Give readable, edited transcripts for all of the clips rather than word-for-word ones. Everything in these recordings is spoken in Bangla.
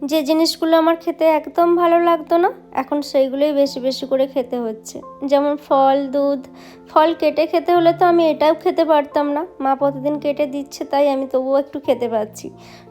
যে জিনিসগুলো আমার খেতে একদম ভালো লাগতো না, এখন সেইগুলোই বেশি বেশি করে খেতে হচ্ছে। যেমন ফল, দুধ। ফল কেটে খেতে হলে তো আমি এটাও খেতে পারতাম না, মা প্রতিদিন কেটে দিচ্ছে তাই আমি তবুও একটু খেতে পাচ্ছি।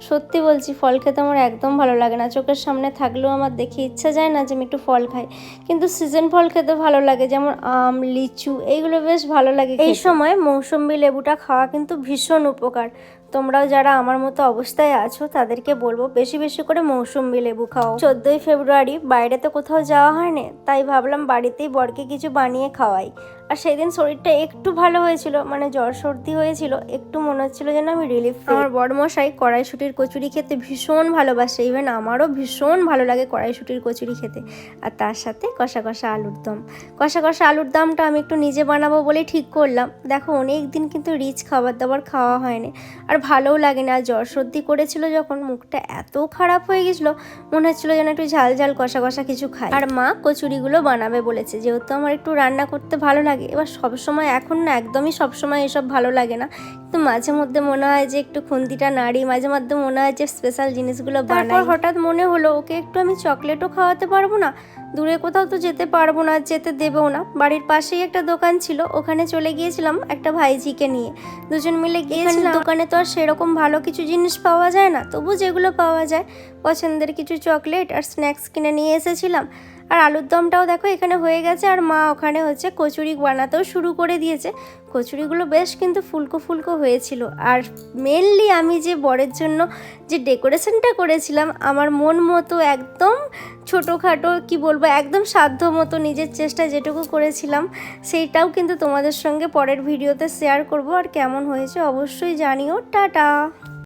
সত্যি বলছি, ফল খেতে আমার একদম ভালো লাগে না, চোখের সামনে থাকলেও আমার দেখে ইচ্ছা যায় না যে আমি একটু ফল খাই। কিন্তু সিজন ফল খেতে ভালো লাগে, যেমন আম, লিচু, এইগুলো বেশ ভালো লাগে। এই সময় মৌসুম্বি লেবুটা খাওয়া কিন্তু ভীষণ উপকার। তোমরাও যারা আমার মতো অবস্থায় আছো তাদেরকে বলবো বেশি বেশি করে মৌসুম্বি লেবু খাও। 14ই ফেব্রুয়ারি বাইরে তো কোথাও যাওয়া হয়নি, তাই ভাবলাম বাড়িতেই বরকে কিছু বানিয়ে খাওয়াই। আর সেই দিন শরীরটা একটু ভালো হয়েছিল, মানে জ্বর সর্দি হয়েছিল, একটু মনে হচ্ছিল যেন আমি রিলিফ। আমার বড়মশাই কড়াইশুঁটির কচুরি খেতে ভীষণ ভালোবাসে, ইভেন আমারও ভীষণ ভালো লাগে কড়াইশুঁটির কচুরি খেতে। আর তার সাথে কষা কষা আলুর দম। কষা কষা আলুর দমটা আমি একটু নিজে বানাবো বলেই ঠিক করলাম। দেখো, অনেক দিন কিন্তু রিচ খাবার দাবার খাওয়া হয়নি, আর ভালোও লাগে না। জ্বর সর্দি করেছিল যখন, মুখটা এত খারাপ হয়ে গেছিলো, মনে হচ্ছিলো যেন একটু ঝাল ঝাল কষা কষা কিছু খাই। আর মা কচুরিগুলো বানাবে বলেছে, যেহেতু আমার একটু রান্না করতে ভালো লাগে। এবার সবসময় এখন না, একদমই সবসময় এসব ভালো লাগে না, কিন্তু মাঝে মধ্যে মনে হয় যে একটু খুন্তিটা নাড়ি, মাঝে মধ্যে মনে হয় যে স্পেশাল জিনিসগুলো বানাই। তারপর হঠাৎ মনে হলো ওকে একটু আমি চকলেটও খাওয়াতে পারবো না। দূরে কোথাও তো যেতে পারবো না, যেতে দেবেও না। বাড়ির পাশেই একটা দোকান ছিল, ওখানে চলে গিয়েছিলাম একটা ভাইঝিকে নিয়ে, দুজন মিলে গিয়েছিলাম। দোকানে তো আর সেরকম ভালো কিছু জিনিস পাওয়া যায় না, তবু যেগুলো পাওয়া যায় পছন্দের কিছু চকলেট আর স্ন্যাক্স কিনে নিয়ে এসেছিলাম। আর আলুর দমটাও দেখো এখানে হয়ে গেছে, আর মা ওখানে কচুরি বানাতেও শুরু করে দিয়েছে। কচুরিগুলো বেশ কিন্তু ফুলকো ফুলকো হয়েছিল। আর মেনলি আমি যে বরের জন্য যে ডেকোরেশনটা করেছিলাম, আমার মন মতো একদম ছোটোখাটো, কি বলবো, একদম সাধ্য মতো নিজের চেষ্টা যেটুকু করেছিলাম, সেইটাও কিন্তু তোমাদের সঙ্গে পরের ভিডিওতে শেয়ার করব। আর কেমন হয়েছে অবশ্যই জানিও। টাটা।